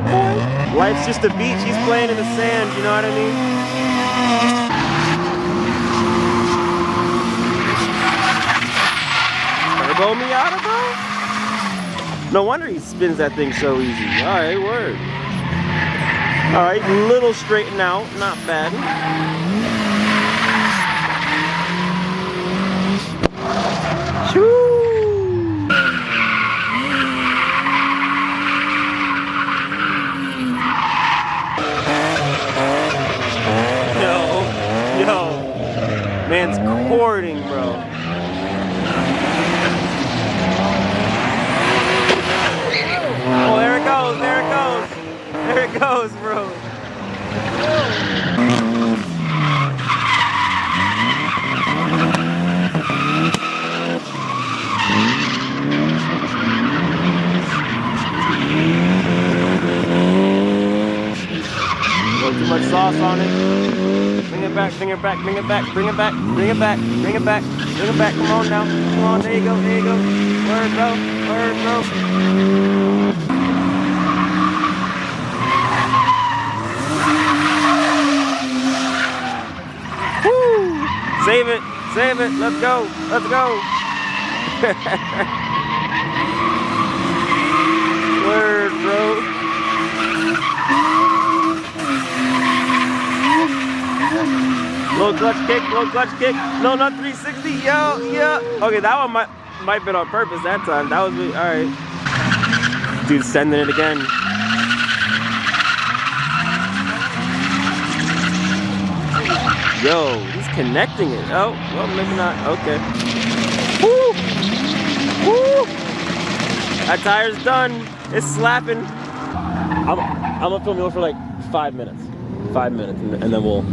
boy. Life's just a beach. He's playing in the sand, you know what I mean? Turbo Miata, bro? No wonder he spins that thing so easy. Alright, word. Alright, little straighten out. Not bad. Shoo! Yo, man's courting, bro. Oh, there it goes, there it goes. There it goes, bro. Too much sauce on it. Bring it back, bring it back, bring it back, bring it back, bring it back, bring it back, bring it back. Come on now. Come on, there you go, there you go. Word, bro. Word, bro. Woo! Save it, save it. Let's go, let's go. Word, bro. Low clutch kick, low clutch kick. No, not 360. Yo, yeah. Okay, that one might have been on purpose that time. That was me. All right. Dude, sending it again. Yo, he's connecting it. Oh, well, maybe not. Okay. Woo! Woo! That tire's done. It's slapping. I'm gonna film you for like 5 minutes. 5 minutes, and then we'll